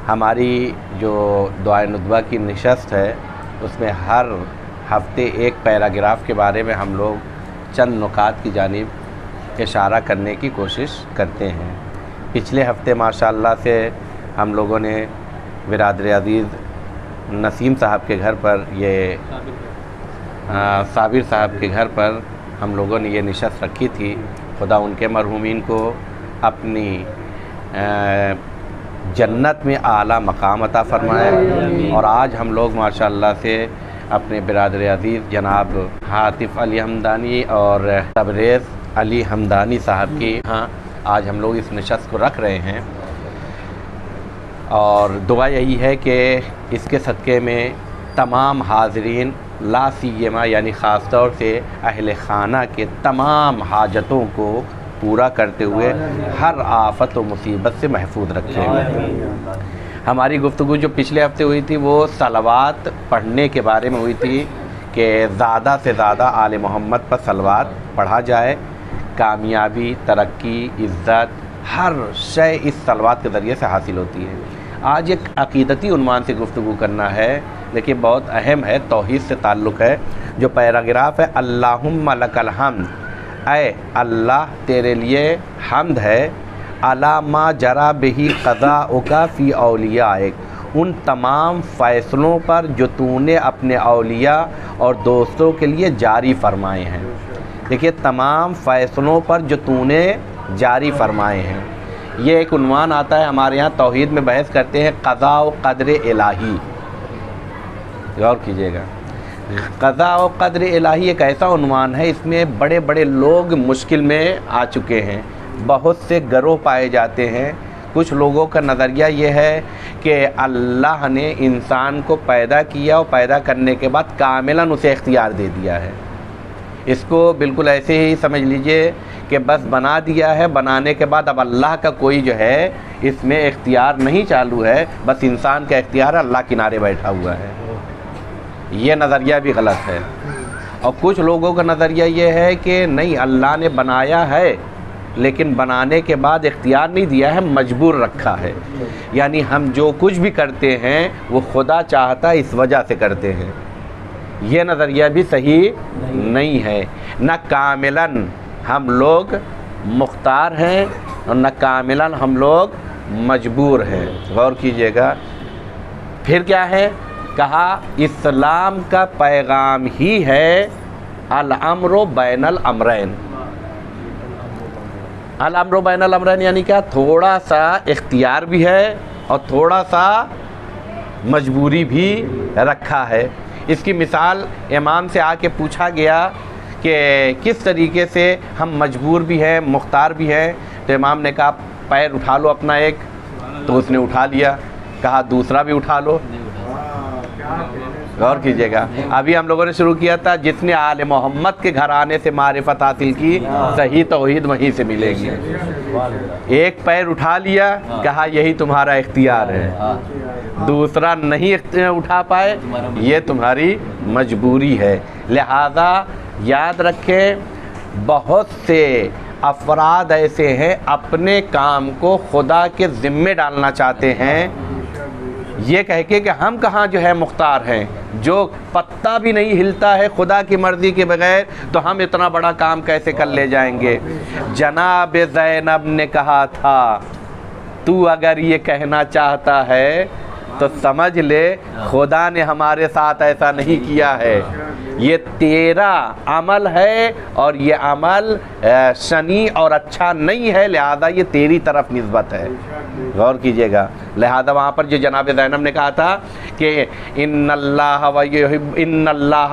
हमारी जो दुआए नुतबा की नशस्त है उसमें हर हफ्ते एक पैराग्राफ के बारे में हम लोग चंद नुकात की जानिब इशारा करने की कोशिश करते हैं। पिछले हफ्ते माशाअल्लाह से हम लोगों ने बिरादर अज़ीज़ नसीम साहब के घर पर साबिर साहब के घर पर हम लोगों ने ये नशस्त रखी थी। खुदा उनके मरहूमीन को अपनी जन्नत में आला मकाम अता फ़रमाए। और आज हम लोग माशाअल्लाह से अपने बिरादर अज़ीज़ जनाब हातिफ़ अली हमदानी और तबरेज़ अली हमदानी साहब की यहाँ आज हम लोग इस नशस्त को रख रहे हैं। और दुआ यही है कि इसके सदक़े में तमाम हाज़रीन ला सीयमा यानी ख़ास तौर से अहले खाना के तमाम हाजतों को पूरा करते हुए हर आफत व मुसीबत से महफूज रखें। हमारी गुफ्तगू जो पिछले हफ्ते हुई थी वो सलवात पढ़ने के बारे में हुई थी कि ज़्यादा से ज़्यादा आले मोहम्मद पर सलवात पढ़ा जाए। कामयाबी, तरक्की, इज़्ज़त हर शय इस सलवात के ज़रिए से हासिल होती है। आज एक अक़ीदती उन्वान से गुफ्तगू करना है, लेकिन बहुत अहम है, तौहीद से ताल्लुक़ है। जो पैराग्राफ है अल्लाहुम्मा लकल हम्द, ऐ अल्लाह तेरे लिए हम्द है, अला मा जरा बिही क़ज़ाउका फ़ी औलियाइक, उन तमाम फ़ैसलों पर जो तूने अपने औलिया और दोस्तों के लिए जारी फ़रमाए हैं। देखिए, तमाम फ़ैसलों पर जो तूने जारी फ़रमाए हैं, ये एक उन्वान आता है हमारे यहाँ तौहीद में बहस करते हैं क़ज़ा व क़द्र इलाही। गौर कीजिएगा, क़ज़ा व क़द्र इलाही एक ऐसा उन्वान है, इसमें बड़े बड़े लोग मुश्किल में आ चुके हैं, बहुत से गरोह पाए जाते हैं। कुछ लोगों का नज़रिया ये है कि अल्लाह ने इंसान को पैदा किया और पैदा करने के बाद कामिलन उसे इख्तियार दे दिया है। इसको बिल्कुल ऐसे ही समझ लीजिए कि बस बना दिया है, बनाने के बाद अब अल्लाह का कोई जो है इसमें इख्तियार नहीं चालू है, बस इंसान का इख्तियार अल्लाह किनारे बैठा हुआ है। ये नज़रिया भी गलत है। और कुछ लोगों का नज़रिया ये है कि नहीं, अल्लाह ने बनाया है लेकिन बनाने के बाद इख्तियार नहीं दिया है, मजबूर रखा है। यानी हम जो कुछ भी करते हैं वो खुदा चाहता इस वजह से करते हैं। ये नज़रिया भी सही नहीं है। न कामिलन हम लोग मुख्तार हैं और न कामिलन हम लोग मजबूर हैं। गौर कीजिएगा। फिर क्या है, कहा इस्लाम का पैगाम ही है अल अम्रो बैनल अमरैन। अल अम्रो बैनल अमरैन यानी क्या, थोड़ा सा इख्तियार भी है और थोड़ा सा मजबूरी भी रखा है। इसकी मिसाल इमाम से आके पूछा गया कि किस तरीके से हम मजबूर भी हैं, मुख्तार भी हैं। तो इमाम ने कहा पैर उठा लो अपना एक, तो उसने उठा लिया। कहा दूसरा भी उठा लो। गौर कीजिएगा, अभी हम लोगों ने शुरू किया था जिसने आले मोहम्मद के घर आने से मारिफत हासिल की, सही तौहीद वहीं से मिलेगी। एक पैर उठा लिया, कहा यही तुम्हारा इख्तियार है। दूसरा नहीं उठा पाए, ये तुम्हारी मजबूरी है। लिहाजा याद रखें, बहुत से अफराद ऐसे हैं अपने काम को खुदा के ज़िम्मे डालना चाहते हैं, ये कह के कि हम कहाँ जो है मुख्तार हैं, जो पत्ता भी नहीं हिलता है खुदा की मर्ज़ी के बगैर, तो हम इतना बड़ा काम कैसे कर ले जाएंगे। जनाब ज़ैनब ने कहा था, तू अगर ये कहना चाहता है तो समझ ले खुदा ने हमारे साथ ऐसा नहीं किया है, ये तेरा अमल है और ये अमल शनी और अच्छा नहीं है, लिहाजा ये तेरी तरफ निस्बत है। गौर कीजिएगा। लिहाजा वहाँ पर जो जनाब ज़ैनब ने कहा था कि इन्नल्लाह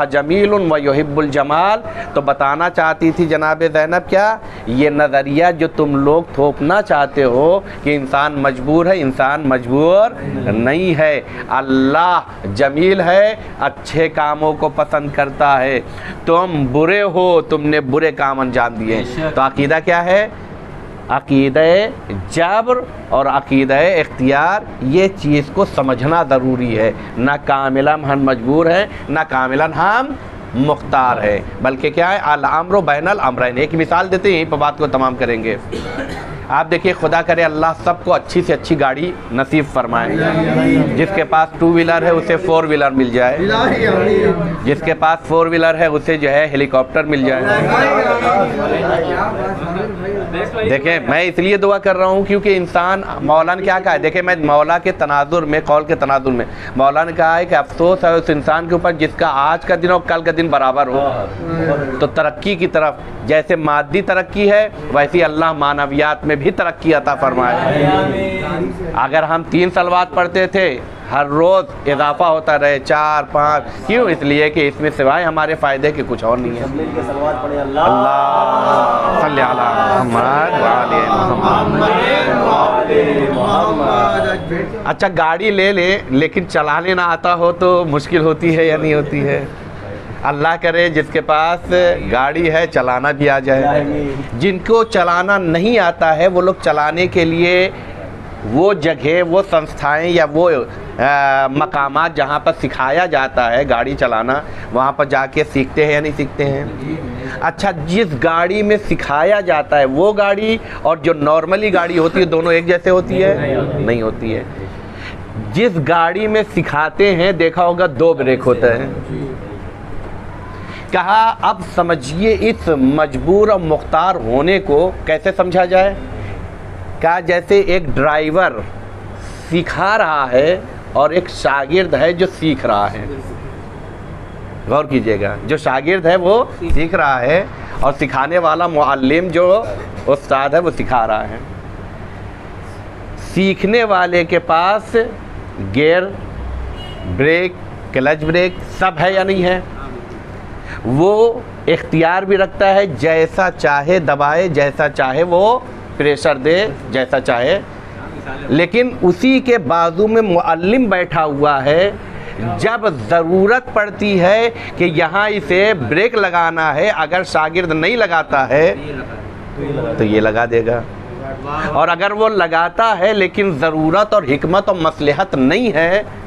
जमीलुन व युहिब्बुल जमाल, तो बताना चाहती थी जनाब ज़ैनब क्या, ये नज़रिया जो तुम लोग थोपना चाहते हो कि इंसान मजबूर है, इंसान मजबूर नहीं है। अल्लाह जमील है, अच्छे कामों को पसंद करता है। तुम बुरे हो, तुमने बुरे काम अंजाम दिए। तो अकीदा क्या है, अक़ीदा जब्र और अक़ीदा इख्तियार, ये चीज़ को समझना ज़रूरी है। ना कामिलन हम मजबूर हैं, ना कामिलन हम मुख्तार है, बल्कि क्या है, अल अम्रु बैनल अमरैन। एक मिसाल देते हैं, यहीं पर बात को तमाम करेंगे। आप देखिए, खुदा करे अल्लाह सबको अच्छी से अच्छी गाड़ी नसीब फरमाए। जिसके पास 2 व्हीलर है उसे 4 व्हीलर मिल जाए, जिसके पास 4 व्हीलर है उसे जो है हेलीकॉप्टर मिल जाए। देखें, मैं इसलिए दुआ कर रहा हूँ क्योंकि इंसान, मौला ने क्या कहा है, देखें मैं मौला के तनाजुर में, कौल के तनाजुर में मौला ने कहा है कि अफसोस है उस इंसान के ऊपर जिसका आज का दिन और कल का दिन बराबर हो। तो तरक्की की तरफ, जैसे मादी तरक्की है वैसी अल्लाह मानवियात में भी तरक्की अता फरमाए। अगर हम 3 सलवात पढ़ते थे, हर रोज़ इजाफा होता रहे 4, 5, क्यों? इसलिए कि इसमें सिवाय हमारे फ़ायदे के कुछ और नहीं है। अल्लाह सल्ली अला मुहम्मद व आले मुहम्मद। अच्छा, गाड़ी ले ले लेकिन चलाने ना आता हो तो मुश्किल होती है या नहीं होती है? अल्लाह करे जिसके पास गाड़ी है चलाना भी आ जाए। जिनको चलाना नहीं आता है वो लोग चलाने के लिए वो जगह, वो संस्थाएं या वो मकामात जहाँ पर सिखाया जाता है गाड़ी चलाना, वहाँ पर जाके सीखते हैं या नहीं सीखते हैं? अच्छा, जिस गाड़ी में सिखाया जाता है वो गाड़ी और जो नॉर्मली गाड़ी होती है दोनों एक जैसे होती है? नहीं होती है। जिस गाड़ी में सिखाते हैं देखा होगा 2 ब्रेक होते हैं। कहा अब समझिए इस मजबूर और मुख्तार होने को कैसे समझा जाए। कहा जैसे एक ड्राइवर सिखा रहा है और एक शागिर्द है जो सीख रहा है। गौर कीजिएगा, जो शागिर्द है वो सीख रहा है और सिखाने वाला मुअल्लिम जो उस्ताद है वो सिखा रहा है। सीखने वाले के पास गियर, ब्रेक, क्लच ब्रेक सब है या नहीं है? वो इख्तियार भी रखता है, जैसा चाहे दबाए, जैसा चाहे वो प्रेशर दे, जैसा चाहे। लेकिन उसी के बाजू में मुअल्लिम बैठा हुआ है। जब ज़रूरत पड़ती है कि यहाँ इसे ब्रेक लगाना है, अगर शागिर्द नहीं लगाता है तो ये लगा देगा। और अगर वो लगाता है लेकिन ज़रूरत और हिकमत और मसलहत नहीं है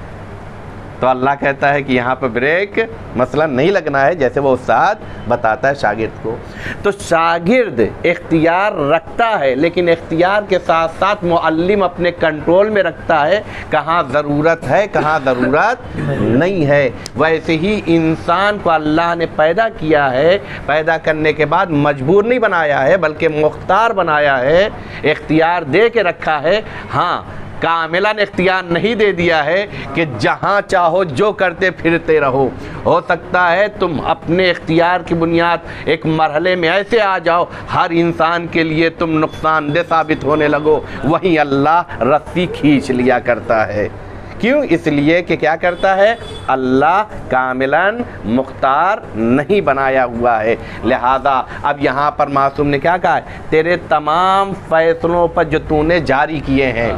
तो अल्लाह कहता है कि यहाँ पर ब्रेक मसला नहीं लगना है, जैसे वो उस्ताद बताता है शागिर्द को। तो शागिर्द इख्तियार रखता है, लेकिन इख्तियार के साथ साथ मुअल्लिम अपने कंट्रोल में रखता है कहाँ ज़रूरत है, कहाँ ज़रूरत नहीं है। वैसे ही इंसान को अल्लाह ने पैदा किया है, पैदा करने के बाद मजबूर नहीं बनाया है बल्कि मुख्तार बनाया है, इख्तियार दे के रखा है। हाँ, कामिलन इख्तियार नहीं दे दिया है कि जहाँ चाहो जो करते फिरते रहो। हो सकता है तुम अपने इख्तियार की बुनियाद एक मरहले में ऐसे आ जाओ हर इंसान के लिए तुम नुकसानदेह साबित होने लगो, वहीं अल्लाह रस्सी खींच लिया करता है। क्यों? इसलिए कि क्या करता है, अल्लाह कामिलन मुख्तार नहीं बनाया हुआ है। लिहाजा अब यहाँ पर मासूम ने क्या कहा है, तेरे तमाम फ़ैसलों पर जो तूने जारी किए हैं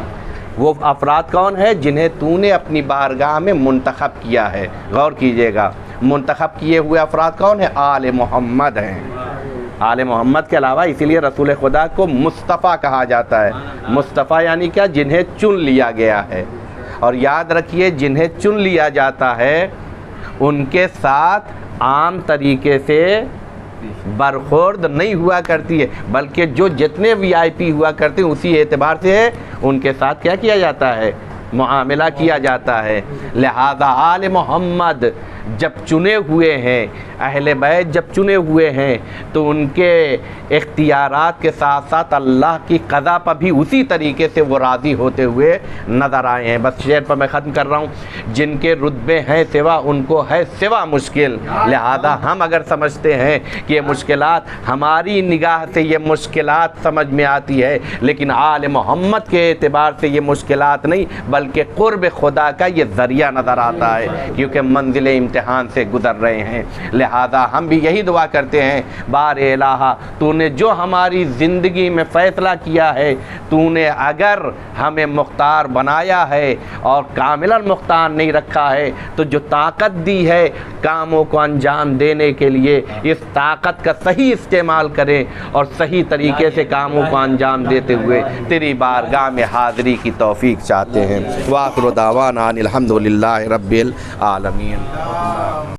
वो अफराद कौन है, जिन्हें तूने अपनी बारगाह में मुंतखब किया है। गौर कीजिएगा, मुंतखब किए हुए अफराद कौन है? आले मोहम्मद हैं। आले मोहम्मद के अलावा इसीलिए रसूल खुदा को मुस्तफ़ा कहा जाता है। मुस्तफ़ा यानी क्या? जिन्हें चुन लिया गया है। और याद रखिए, जिन्हें चुन लिया जाता है उनके साथ आम तरीके से बरखुर्द नहीं हुआ करती है, बल्कि जो जितने VIP हुआ करते हैं उसी एतबार से उनके साथ क्या किया जाता है, मुआमला किया जाता है। लिहाजा आले मोहम्मद जब चुने हुए हैं, अहले बैत जब चुने हुए हैं तो उनके इख्तियारात के साथ साथ अल्लाह की क़ज़ा पर भी उसी तरीके से वो राज़ी होते हुए नज़र आए हैं। बस शेर पर मैं ख़त्म कर रहा हूँ। जिनके रुतबे हैं सिवा उनको है सिवा मुश्किल। लिहाजा हम अगर समझते हैं कि ये मुश्किलात हमारी निगाह से ये मुश्किलात समझ में आती है, लेकिन आले मोहम्मद के एतबार से ये मुश्किलात नहीं बल्कि क़ुर्ब खुदा का ये ज़रिया नज़र आता है, क्योंकि मंजिल इम्तिहान से गुज़र रहे हैं। लिहाजा हम भी यही दुआ करते हैं, बारे इलाहा तूने जो हमारी ज़िंदगी में फ़ैसला किया है, तूने अगर हमें मुख्तार बनाया है और कामिलन मुख्तार नहीं रखा है तो जो ताकत दी है कामों को अंजाम देने के लिए, इस ताकत का सही इस्तेमाल करें और सही तरीके से कामों को अंजाम देते हुए तेरी बारगाह में हाज़िरी की तौफ़ीक चाहते हैं। वाखिर दावाना अनिल हम्दुलिल्लाहि रब्बिल आलमीन।